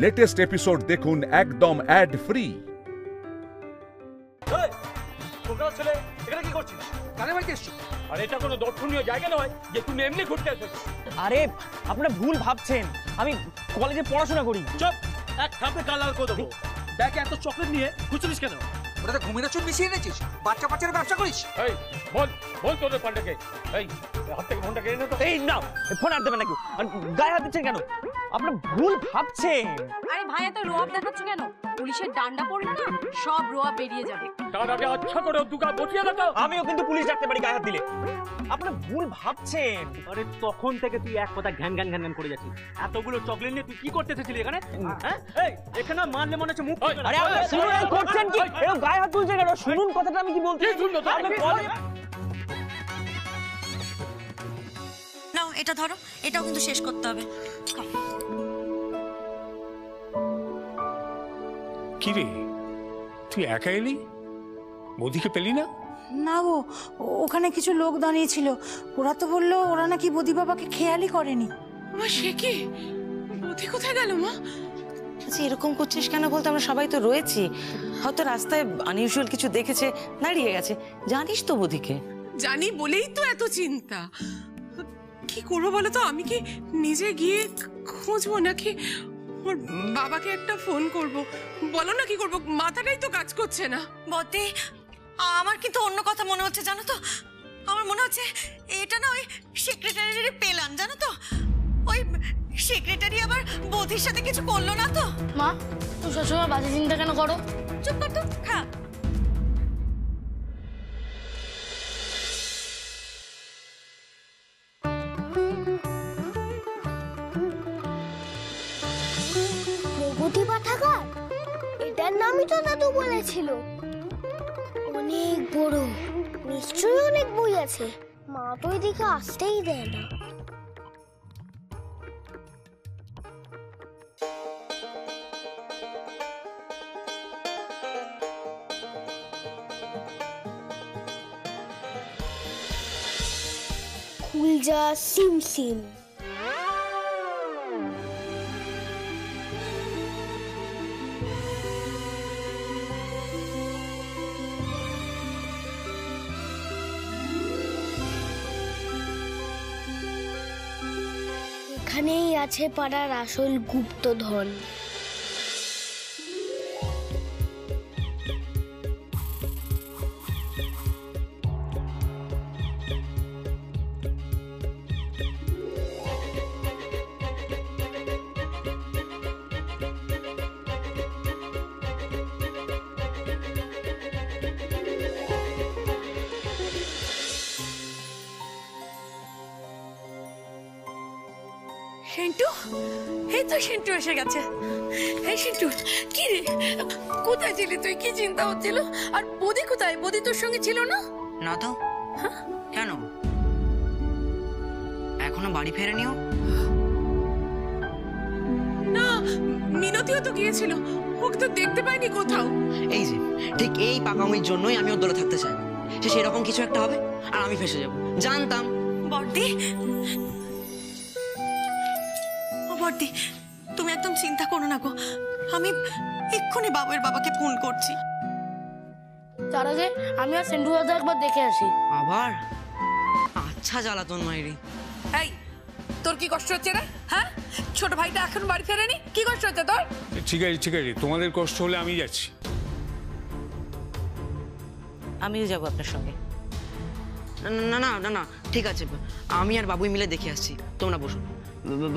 Latest episode দেখুন একদম add free. ছেলে এখানে কি করছিস? কানে বাড়িতে এসছো? আর এটা কোনো দর্শনীয় জায়গা নয় যে তুমি এমনি ঘুরতে এসেছো। আরে আপনারা ভুল ভাবছেন, আমি কলেজে পড়াশোনা করি। চুপ, এক থাপে কালার করে দেবো। ব্যাগে এত চকলেট নিয়ে ঘুরছিস কেন? ওটাতে ঘুমিয়ে চুন মিশিয়ে এনেছিস? বাচ্চা বাচ্চার ব্যবসা করিস? এই বল বল তোদের পান্ডাকে। এই হাত থেকে ফোনটা কেড়ে নে তো। এই নাও, ফোন আর দেবেন নাকি? আর গায়ে হাত দিচ্ছেন কেন? আপনারা ভুল ভাবছেন। আরে ভাই এত রোয়াব দেখাচ্ছ কেন? পুলিশের ডান্ডা পড়লে না সব রোয়াব বেরিয়ে যাবে। তার আগে আচ্ছা করে দুকা বসিয়ে দাও। আমিও কিন্তু পুলিশ ডাকতে পারি গায়ে হাত দিলে। আপনারা ভুল ভাবছেন। আরে তখন থেকে তুই এক কথা ঘ্যান ঘ্যান ঘ্যান ঘ্যান করে যাচ্ছিস। এতগুলো চকলেট নিয়ে তুই কি করতে এসেছিলি এখানে? হ্যাঁ এই এখানে মারলে মনে হচ্ছে মুখ। আরে আপনারা শুনুন, এই করছেন কি? এরকম গায়ে হাত তুলছেন কেন? শুনুন কথাটা আমি কি বলছি। শুনলো তো? আপনি কলেজ নাও এটা ধরো, এটাও কিন্তু শেষ করতে হবে। কি রে, তুই একা এলি? বৌদিকে পেলি না? না গো, ওখানে কিছু লোক দাঁড়িয়ে ছিল, ওরা তো বললো ওরা নাকি বৌদি বাবাকে খেয়ালই করেনি। মা সে কি? বৌদি কোথায় গেল মা? আচ্ছা এরকম করছিস কেন বলতো? আমরা সবাই তো রয়েছি, হয়তো রাস্তায় আনইউজুয়াল কিছু দেখেছে, দাঁড়িয়ে গেছে। জানিস তো বৌদিকে? জানি বলেই তো এত চিন্তা। কি করবো বলো তো? আমি কি নিজে গিয়ে খুঁজবো নাকি ওর বাবাকে একটা ফোন করব? বলো না কি করবো, মাথাটাই তো কাজ করছে না। বতে আমার কিন্তু অন্য কথা মনে হচ্ছে জানো তো। আমার মনে হচ্ছে এটা না ওই সেক্রেটারির পেলান, জানো তো। ওই সেক্রেটারি আবার বৌদির সাথে কিছু করলো না তো? মা তুই সবসময় বাজে চিন্তা কেন করো? চুপ কর তো, খা। প্রগতি পাঠাগার, এটার নামই তো দাদু বলেছিল। অনেক বড়, নিশ্চয়ই অনেক বই আছে। মা তো এদিকে আসতেই দেয় না। খুলজা সিম সিম। এখানেই আছে পাড়ার আসল গুপ্তধন। সেন্টু, এই তো সেন্টু এসে গেছে। এই সেন্টু, কি রে কোথায় ছিলি তুই? কি চিন্তা হচ্ছিল? আর বৌদি কোথায়? বৌদি তোর সঙ্গে ছিল না? না তো। কেন এখনো বাড়ি ফেরেনিও? না, মিনতিও তো গিয়েছিল, ওকে তো দেখতে পাইনি কোথাও। এই যে ঠিক এই পাকামির জন্যই আমি ওর দলে থাকতে চাই না। সে সেরকম কিছু একটা হবে আর আমি ফেসে যাব, জানতাম। বর্দি, বর্দি তুমি একদম চিন্তা করো না গো। আমি এক্ষুনি বাবুর বাবাকে ফোন করছি। তার আগে আমি আর সেন্টু দাদা একবার দেখে আসি। আবার? আচ্ছা জ্বালাতন মাইরি। এই তোর কি কষ্ট হচ্ছে রে? হ্যাঁ, ছোট ভাইটা এখন বাড়ি ফেরেনি, কি কষ্ট হচ্ছে তোর? ঠিক আছে ঠিক আছে, তোমাদের কষ্ট হলে আমি যাচ্ছি। আমিও যাবো আপনার সঙ্গে। না না না না ঠিক আছে, আমি আর বাবুই মিলে দেখে আসছি। তোমরা বসো।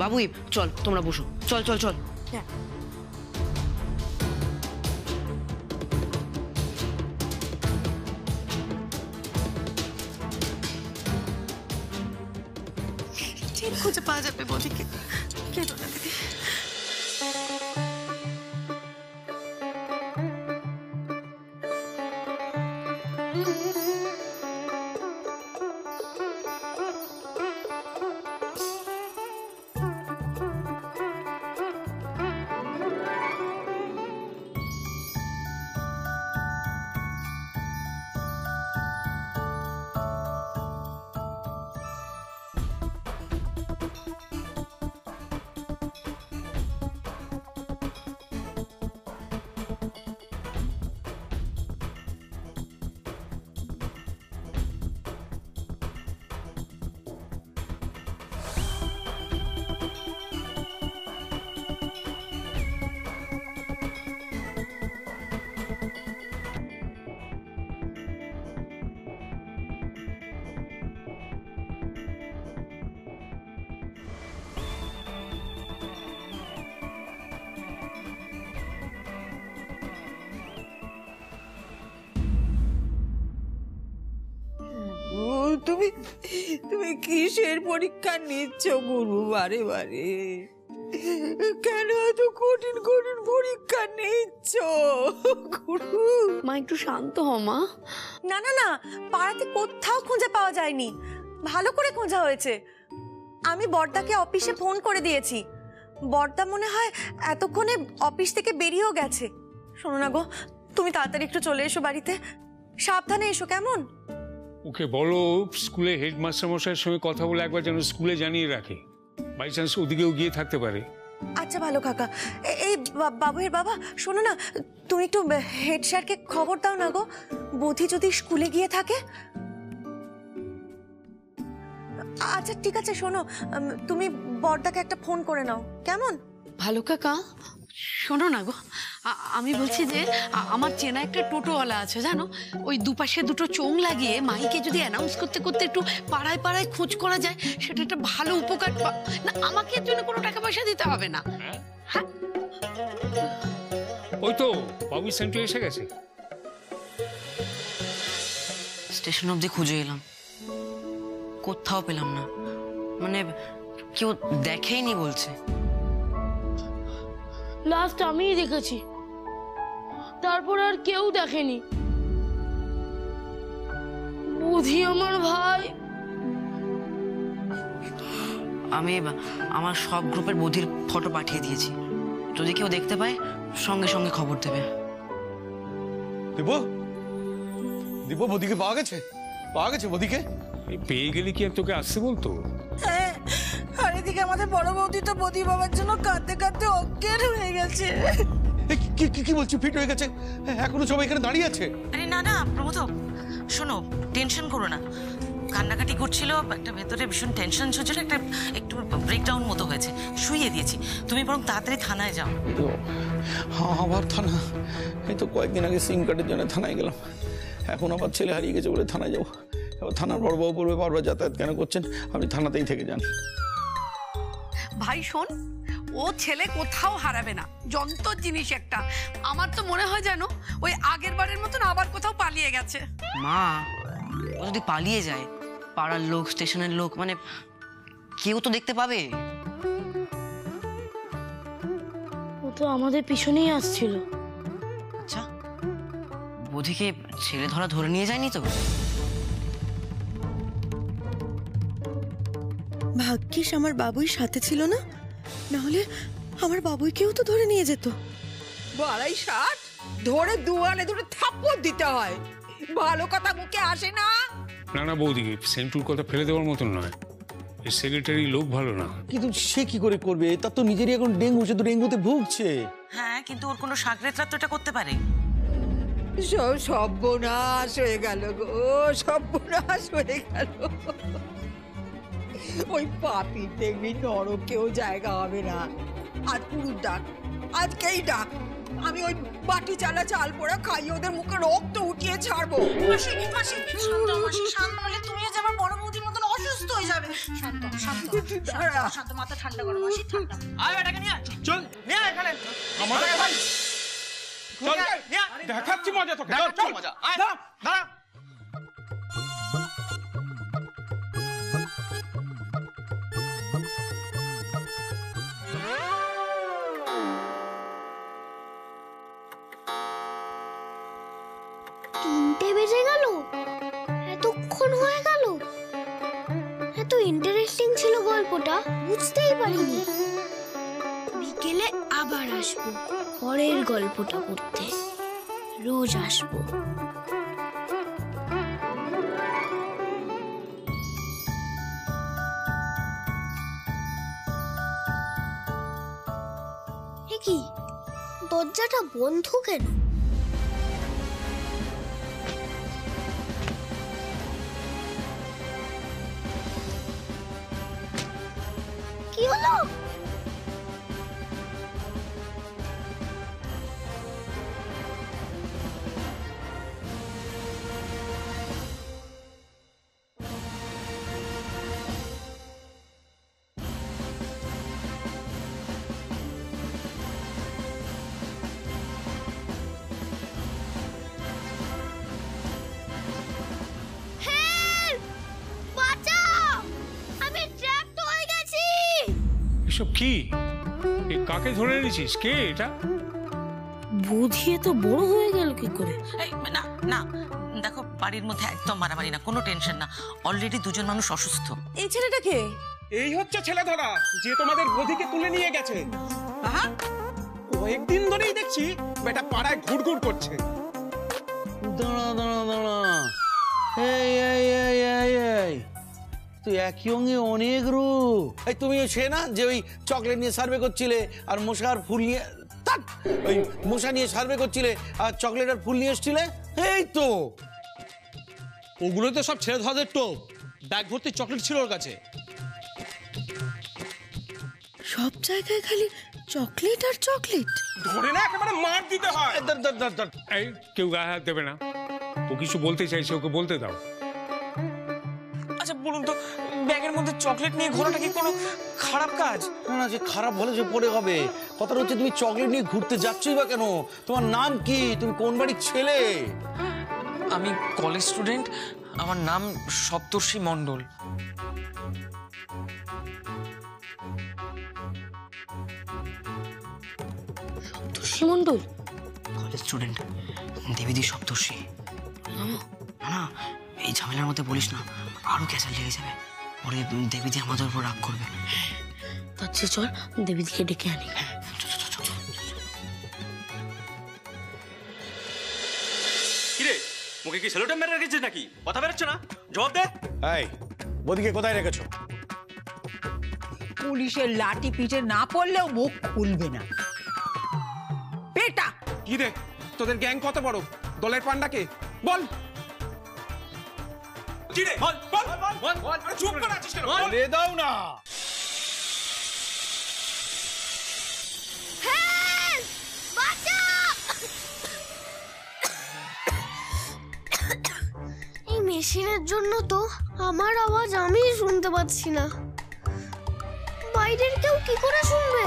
বাবুই চল, তোমরা বসো। চল চল চল। ঠিক খুঁজে পাওয়া যাবে বৌদিকে। কেঁদো না দিদি। তুমি তুমি কিসের পরীক্ষা নিচ্ছ গুরু বারে বারে? কেন এত কঠিন কঠিন পরীক্ষা নিচ্ছ গুরু? মা একটু শান্ত হ মা। না না না, পাড়াতে কোথাও খুঁজে পাওয়া যায়নি। ভালো করে খোঁজা হয়েছে। আমি বড়দাকে অফিসে ফোন করে দিয়েছি। বড়দা মনে হয় এতক্ষণে অফিস থেকে বেরিয়েও গেছে। শোনো না গো, তুমি তাড়াতাড়ি একটু চলে এসো বাড়িতে, সাবধানে এসো কেমন? ওকে বলো স্কুলে হেডমাস্টার মশাইয়ের সঙ্গে কথা বলে একবার যেন স্কুলে জানিয়ে রাখে, বাই চান্স ওদিকেও গিয়ে থাকতে পারে। আচ্ছা ভালো কাকা। এই বাবুয়ের বাবা, শোনো না, তুমি একটু হেড স্যারকে খবর দাও না গো, বোধি যদি স্কুলে গিয়ে থাকে। আচ্ছা ঠিক আছে, শোনো, তুমি বড়দাকে একটা ফোন করে নাও কেমন? ভালো কাকা, শোনো না গো, আমি বলছি যে আমার চেনা একটা টোটোওয়ালা আছে জানো, ওই দুপাশে দুটো চোং লাগিয়ে মাইকে যদি অ্যানাউন্স করতে করতে একটু পাড়ায় পাড়ায় খোঁজ করা যায়, সেটা একটা ভালো উপকার। না, আমাকে এর জন্য কোনো টাকা পয়সা দিতে হবে না। হ্যাঁ, ওই তো বাবু সেন্টার এসে গেছে। স্টেশন অবধি খুঁজে এলাম, কোথাও পেলাম না। মানে কেউ দেখেইনি বলছে। লাস্ট আমিই দেখেছি, তারপর আর কেউ দেখেনি। বুঝি আমার ভাই। আমি আমার সব গ্রুপের বধির ফটো পাঠিয়ে দিয়েছি, যদি কেউ দেখতে পায় সঙ্গে সঙ্গে খবর দেবে। দিব দিব, বদিকে পাওয়া গেছে? পাওয়া গেছে বদিকে? পেয়ে গেলে কি আর তোকে আসতে বলতো? হ্যাঁ, আর এদিকে আমাদের বড় বৌদি তো বদি বাবার জন্য কাঁদতে কাঁদতে অজ্ঞান হয়ে গেছে। কি বলছি, ফিট হয়ে গেছে? এখনো সবাই এখানে দাঁড়িয়ে আছে? আরে না না প্রমোদ, শোনো, টেনশন করো না। কান্নাকাটি করছিল, একটা ভেতরে ভীষণ টেনশন হচ্ছিল, একটা একটু ব্রেকডাউন মতো হয়েছে, শুইয়ে দিয়েছি। তুমি বরং তাড়াতাড়ি থানায় যাও। আবার থানা? এই তো কয়েকদিন আগে সিম কার্ডের জন্য থানায় গেলাম, এখন আবার ছেলে হারিয়ে গেছে বলে থানায় যাবো। এবার থানার বড়বাবু বলবে বারবার যাতায়াত কেন করছেন, আপনি থানাতেই থেকে যান। ভাই শোন, ও ছেলে কোথাও হারাবে না, যন্ত্র জিনিস একটা। আমার তো মনে হয় যেন ওই আগের বারের মতন আবার কোথাও পালিয়ে গেছে। মা, ও যদি পালিয়ে যায়, পাড়ার লোক, স্টেশনের লোক, মানে কেউ তো দেখতে পাবে। ও তো আমাদের পিছনেই আসছিল। আচ্ছা, বোধিকে ছেলে ধরে নিয়ে যায়নি তো? ভাগ্যিস আমার বাবুই সাথে ছিল না, নাহলে আমার বাবুইকেও তো ধরে নিয়ে যেত। বাড়াই 60 ধরে দুয়ালে ধরে থাপ্পড় দিতে হয়, ভালো কথা মুখে আসে না। না না বৌদি, সেন্টুর কথা ফেলে দেওয়ার মতন নয়। এই সেক্রেটারি লোক ভালো না। কিন্তু সে কি করে করবে? তার তো নিজেরই এখন ডেঙ্গু, সে তো ডেঙ্গুতে ভুগছে। হ্যাঁ, কিন্তু ওর কোনো সাগরেতরা তো এটা করতে পারে। সব সর্বনাশ হয়ে গেল গো, সর্বনাশ হয়ে গেল। ওই পাপি দেখবি নরকেও জায়গা হবে না। আর পুরো ডাক, আজকেই ডাক, আমি ওই বাটি চালা চাল পোড়া খাইয়ে ওদের মুখে রক্ত উঠিয়ে ছাড়বো। মাসি মাসি শান্ত, মাসি শান্ত হলে তুমিও যে আমার বড় বৌদির মতন অসুস্থ হয়ে যাবে। শান্ত শান্ত শান্ত, মাথা ঠান্ডা করো মাসি, ঠান্ডা। আয় এটাকে নিয়ে চল, নিয়ে এখানে আমার ভাই চল, দেখাচ্ছি মজা তোকে, চল মজা। আয় দাঁড়া। বেজে গেল, এতক্ষণ হয়ে গেল। এত ইন্টারেস্টিং ছিল গল্পটা, বুঝতেই পারিনি। বিকেলে আবার আসবো পরের গল্পটা পড়তে, রোজ আসবো। কি দরজাটা বন্ধ কেন? কি হলো? কি কাকে ধরে এনেছিস? কে এটা? বুঝিয়ে তো বড় হয়ে গেল কি করে? না না দেখো, বাড়ির মধ্যে একদম মারামারি না, কোনো টেনশন না। অলরেডি দুজন মানুষ অসুস্থ। এই ছেলেটা কে? এই হচ্ছে ছেলে ধরা, যে তোমাদের বধিকে তুলে নিয়ে গেছে। কয়েকদিন ধরেই দেখছি বেটা পাড়ায় ঘুরঘুর করছে। দাঁড়া দাঁড়া দাঁড়া, এই এই এই এই এই তুই একই অঙ্গে অনেক রূপ। এই তুমি সে না যে ওই চকলেট নিয়ে সার্ভে করছিলে আর মশার ফুল নিয়ে, ওই মশা নিয়ে সার্ভে করছিলে আর চকলেট আর ফুল নিয়ে এসছিলে? এই তো ওগুলো তো সব ছেলে ধরাদের টোপ। ব্যাগ ভর্তি চকলেট ছিল ওর কাছে। সব জায়গায় খালি চকলেট আর চকলেট। ধরে না একেবারে মার দিতে হয়। এই কেউ গায়ে হাত দেবে না। ও কিছু বলতে চাইছে, ওকে বলতে দাও। আচ্ছা বলুন তো, ব্যাগের মধ্যে চকলেট নিয়ে ঘোরাটা কি কোনো খারাপ কাজ? না না, যে খারাপ হলে যে পরে হবে। কথাটা হচ্ছে তুমি চকলেট নিয়ে ঘুরতে যাচ্ছই বা কেন? তোমার নাম কি? তুমি কোন বাড়ির ছেলে? আমি কলেজ স্টুডেন্ট, আমার নাম সপ্তর্ষি মণ্ডল। সপ্তর্ষি মণ্ডল? কলেজ স্টুডেন্ট, দেবীদি সপ্তর্ষি। না এই ঝামেলার মধ্যে বলিস না, আরো ক্যাসাল লেগে যাবে। পরে দেবীদি আমাদের উপর রাগ করবে। তার চেয়ে চল দেবীদিকে ডেকে আনি। কিরে, মুখে কি সেলোটেপ মেরে রেখেছিস নাকি? কথা বেরোচ্ছে না, জবাব দে। এই বদিকে কোথায় রেখেছো? পুলিশের লাঠি পিঠে না পড়লেও মুখ খুলবে না। বেটা কি রে, তোদের গ্যাং কত বড়? দলের পান্ডাকে বল। কি রে, বল বল বল বল। চুপ করে আছিস কেন? বলে দাও না। এই মেশিনের জন্য তো আমার আওয়াজ আমি শুনতে পাচ্ছি না। বাইরের কেউ কি করে শুনবে?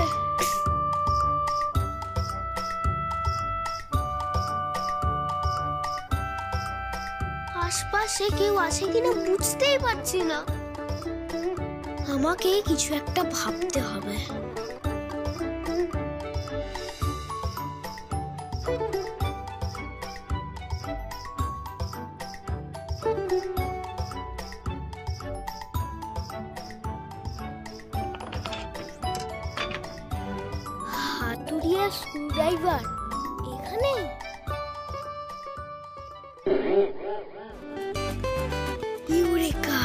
আশপাশে কেউ আছে কিনা বুঝতেই পারছি না। আমাকে কিছু একটা ভাবতে হবে। হাতুড়িয়া স্ক্রুড্রাইভার এখানে? ইউরেকা!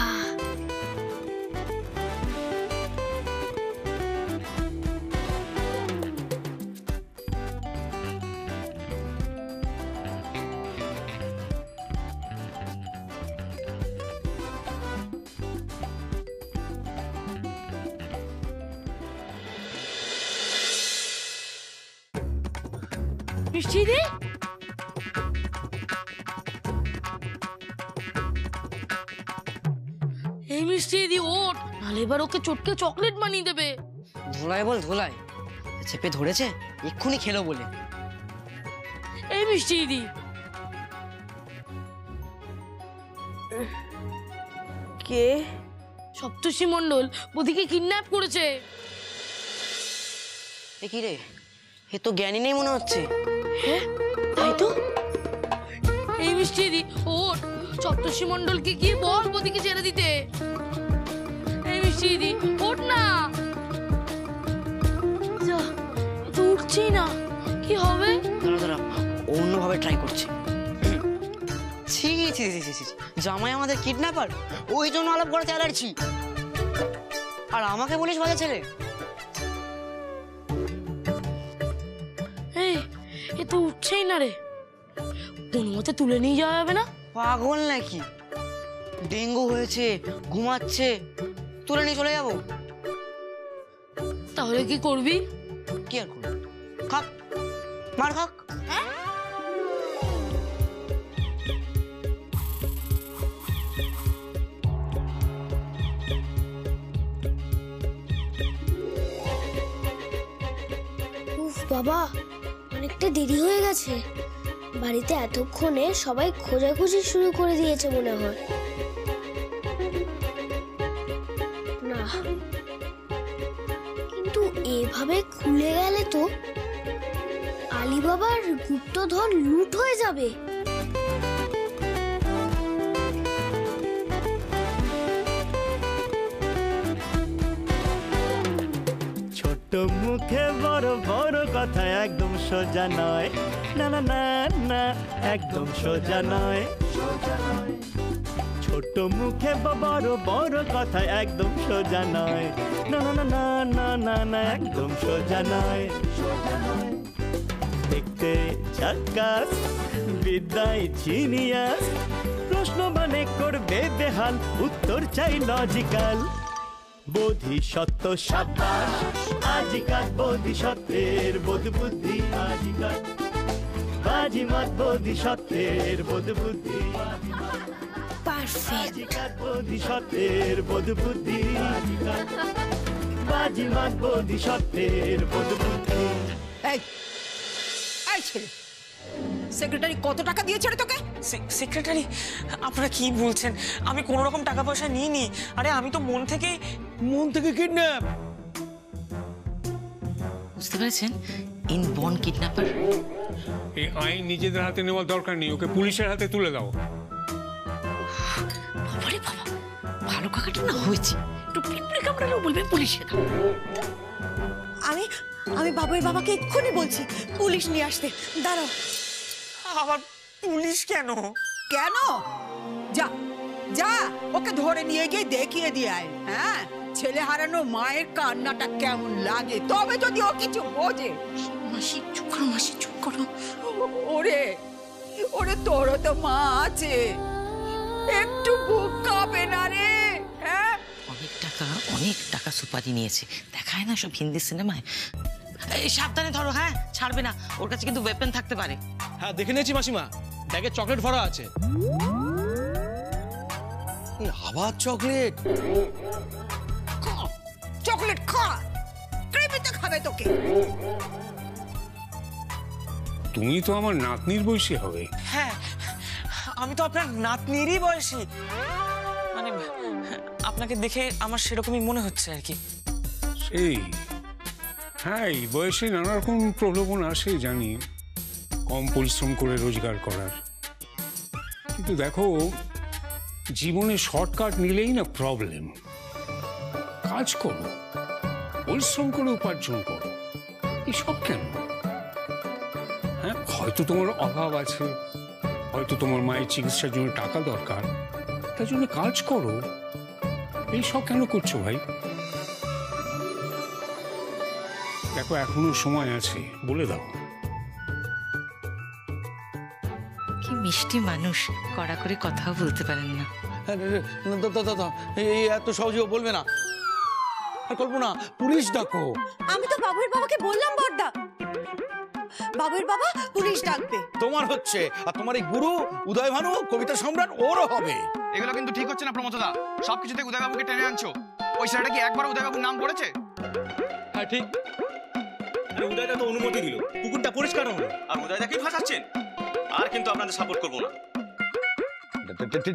মিষ্টি দি, এই মিষ্টি দি ওঠ, নাহলে এবার ওকে চটকে চকলেট বানিয়ে দেবে। ধোলাই বল ধোলাই, চেপে ধরেছে, এক্ষুনি খেলো বলে। এই মিষ্টি দি। কে? সপ্তর্ষি মণ্ডল ওদিকে কিডন্যাপ করেছে। কি রে, এ তো জ্ঞানী নেই মনে হচ্ছে। হ্যাঁ তাই তো। এই মিষ্টি দি ওঠ, সপ্তর্ষি মণ্ডলকে গিয়ে বল ওদিকে ছেড়ে দিতে। এই মিষ্টি দি ওঠ না। যা, তো উঠছেই না, কি হবে? দাঁড়া দাঁড়া, অন্যভাবে ট্রাই করছি। ছি ছি ছি ছি ছি, জামাই আমাদের কিডন্যাপার, ওই জন্য আলাপ করে চালাচ্ছি। আর আমাকে বলিস বাজে ছেলে? এই এ তো উঠছেই না রে, কোনো মতে তুলে নিয়ে যাওয়া যাবে না? পাগল নাকি? ডেঙ্গু হয়েছে, ঘুমাচ্ছে, তুলে নিয়ে চলে যাবো? তাহলে কি করবি? কি আর করবি, খাক, মার খাক। উফ বাবা, অনেকটা দেরি হয়ে গেছে। বাড়িতে এতক্ষণে সবাই খোঁজাখুঁজি শুরু করে দিয়েছে মনে হয়। না, কিন্তু এভাবে খুলে গেলে তো আলিবাবার গুপ্তধন লুট হয়ে যাবে। ছোট মুখে বড় বড় কথা একদম সোজা নয়, না না না না একদম সোজা নয়। ছোট মুখে বড় বড় কথা একদম সোজা নয়, না না না না না না একদম সোজা নয়। দেখতে ঝাক্কাস, বিদ্যায় জিনিয়াস, প্রশ্ন মানে করবে বেহাল, উত্তর চাই লজিক্যাল। বোধিসত্ত্ব সাব্বাস আজিকাল, বোধিসত্ত্বের বোধ বুদ্ধি আজিকাল, বাজিমাত বোধিসত্ত্বের বোধ বুদ্ধি আজিকাল, বোধিসত্ত্বের বোধ বুদ্ধি আজিকাল, বাজিমাত বোধিসত্ত্বের বোধ বুদ্ধি। এই এই ছেলে, সেক্রেটারি কত টাকা দিয়েছে রে তোকে? সেক্রেটারি, আপনারা কি বলছেন? আমি কোনো রকম টাকা পয়সা নিইনি। আরে আমি তো মন থেকে কিডন্যাপ। বুঝতে পেরেছেন? In born kidnapper. এই আইন নিজেদের হাতে নেওয়ার দরকার নেই, ওকে পুলিশের হাতে তুলে দাও। বাবারে বাবা, ভালো কাকাটা না হয়েছে, একটু পিঁপড়ে কামড়ালেও বলবে পুলিশে দাও। আমি বাবুর বাবাকে এক্ষুনি বলছি পুলিশ নিয়ে আসতে। দাঁড়াও। আবার পুলিশ কেন? কেন? যা যা, ওকে ধরে নিয়ে গিয়ে দেখিয়ে দিয়ে আয়। হ্যাঁ, ছেলে হারানো মায়ের কান্নাটা কেমন লাগে, তবে যদি ও কিছু বোঝে। মাসি চুপ করো, মাসি চুপ করো। ওরে ওরে, তোরও তো মা আছে, একটু বুক কাঁপে না রে? হ্যাঁ, অনেক টাকা সুপারি নিয়েছে, দেখায় না সব হিন্দি সিনেমায়। সাবধানে ধরো, হ্যাঁ ছাড়বে না, ওর কাছে কিন্তু ওয়েপন থাকতে পারে। হ্যাঁ দেখে নিয়েছি মাসিমা, ব্যাগে চকলেট ভরা আছে। আবার চকলেট? চকলেট খা, ক্রিমিতে খাবে তোকে। তুমি তো আমার নাতনির বয়সী হবে। হ্যাঁ, আমি তো আপনার নাতনিরই বয়সী। মানে আপনাকে দেখে আমার সেরকমই মনে হচ্ছে আর কি। সেই হ্যাঁ, এই বয়সে নানা রকম প্রলোভন আসে জানি, কম পরিশ্রম করে রোজগার করার। কিন্তু দেখো, জীবনে শর্টকাট নিলেই না প্রবলেম। কাজ করো, পরিশ্রম করে উপার্জন করো, এসব কেন? হ্যাঁ, হয়তো তোমার অভাব আছে, হয়তো তোমার মায়ের চিকিৎসার জন্য টাকা দরকার, তার জন্য কাজ করো। এইসব কেন করছো ভাই? দেখো, এখনো সময় আছে, বলে দাও। কি মিষ্টি মানুষ, কড়া করে কথাও বলতে পারেন না। এই এত সহজে বলবে না, কল্পনা পুলিশ ডাকো। আমি তো বাবুর বাবাকে বললাম বড়দা, বাবুর বাবা পুলিশ ডাকবে। তোমার হচ্ছে, আর তোমার এই গুরু উদয় ভানু কবিতা সম্রাট ওরও হবে। এগুলো কিন্তু ঠিক হচ্ছে না প্রমথদা, সবকিছুতে উদয়বাবুকে টেনে আনছো। ওই ছেলেটা কি একবার উদয়বাবুর নাম করেছে? হ্যাঁ ঠিক, উদয়দা তো অনুমতি দিল, পুকুরটা পরিষ্কার হলো, আর উদয়দাকেই ফাঁসাচ্ছেন। আর কিন্তু আপনাদের সাপোর্ট করবো না।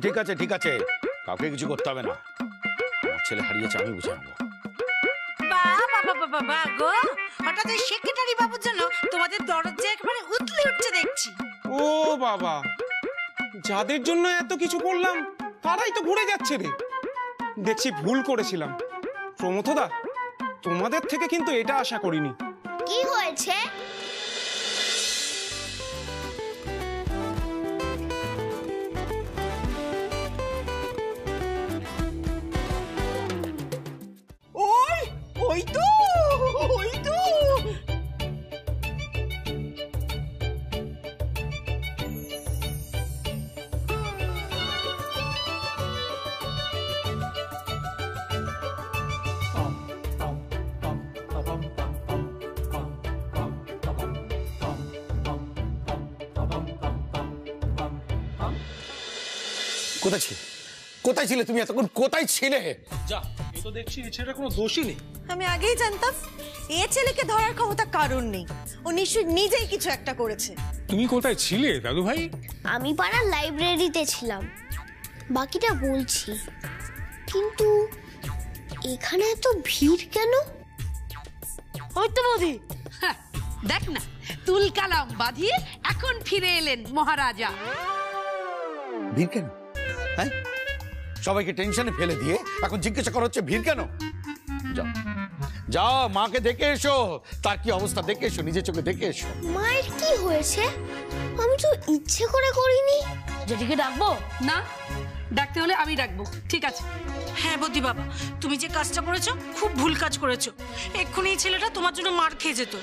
ঠিক আছে ঠিক আছে, কাউকে কিছু করতে হবে না, আমার ছেলে হারিয়েছে, আমি বুঝে নেবো। বাবা গো, হঠাৎ এই সেক্রেটারি বাবুর জন্য তোমাদের দরজা একেবারে উতলে উঠছে দেখছি। ও বাবা, যাদের জন্য এত কিছু করলাম তারাই তো ঘুরে যাচ্ছে রে। দেখছি ভুল করেছিলাম। প্রমথদা, তোমাদের থেকে কিন্তু এটা আশা করিনি। কি হয়েছে? ওই তো ওই তো কোথায় ছিলে তুমি এতক্ষণ? কোথায় ছিলে? যা, এই তো দেখছি এই ছেলেটার কোনো দোষই নেই। আমি আগেই জানতাম এ ছেলেকে ধরার ক্ষমতা কারণ নেই, ও নিশ্চয়ই নিজেই কিছু একটা করেছে। তুমি কোথায় ছিলে দাদু ভাই? আমি পাড়ার লাইব্রেরিতে ছিলাম, বাকিটা বলছি। কিন্তু এখানে এত ভিড় কেন? ওই তো বৌদি। হ্যাঁ, দেখ না, তুল কালাম বাঁধিয়ে এখন ফিরে এলেন মহারাজা। ভিড় কেন? হ্যাঁ, সবাইকে টেনশনে ফেলে দিয়ে এখন জিজ্ঞাসা করা হচ্ছে ভিড় কেন? যাও যাও, মাকে দেখে এসো, তার কি অবস্থা দেখে এসো, নিজের চোখে দেখে এসো। মায়ের কি হয়েছে? আমি তো ইচ্ছে করে করিনি। জেঠিকে ডাকবো? না, ডাকতে হলে আমি ডাকবো। ঠিক আছে। হ্যাঁ বৌদি বাবা, তুমি যে কাজটা করেছো খুব ভুল কাজ করেছো। এক্ষুনি এই ছেলেটা তোমার জন্য মার খেয়ে যেত।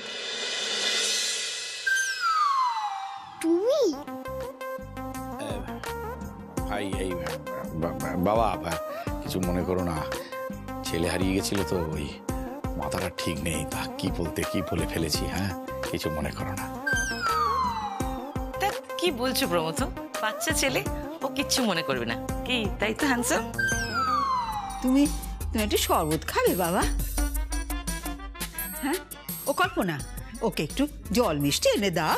তুমি ভাই, এই বাবা কিছু মনে করো না, ছেলে হারিয়ে গেছিল তো ওই মাথাটা ঠিক নেই, তা কি বলতে কি বলে ফেলেছি। হ্যাঁ, কিছু মনে করো না। তা কি বলছো প্রমথ? বাচ্চা ছেলে, ও কিচ্ছু মনে করবে না, কি তাই তো হ্যান্ডসাম? তুমি একটু শরবত খাবে বাবা? হ্যাঁ, ও কল্পনা, ওকে একটু জল মিষ্টি এনে দাও।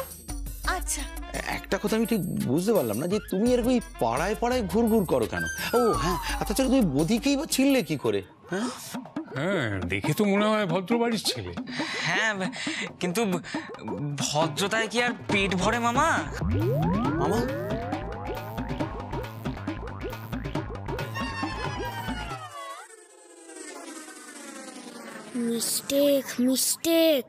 আচ্ছা। একটা কথা আমি ঠিক বুঝতে পারলাম না যে তুমি এরকম এই পাড়ায় পাড়ায় ঘুরঘুর করো কেন? ও হ্যাঁ, আচ্ছা তুমি বদিকেই বা ছিললে কি করে? হ্যাঁ হ্যাঁ, দেখে তো মনে হয় ভদ্র বাড়ির ছেলে। হ্যাঁ, কিন্তু ভদ্রতায় কি আর পেট ভরে মামা? মামা মিস্টেক।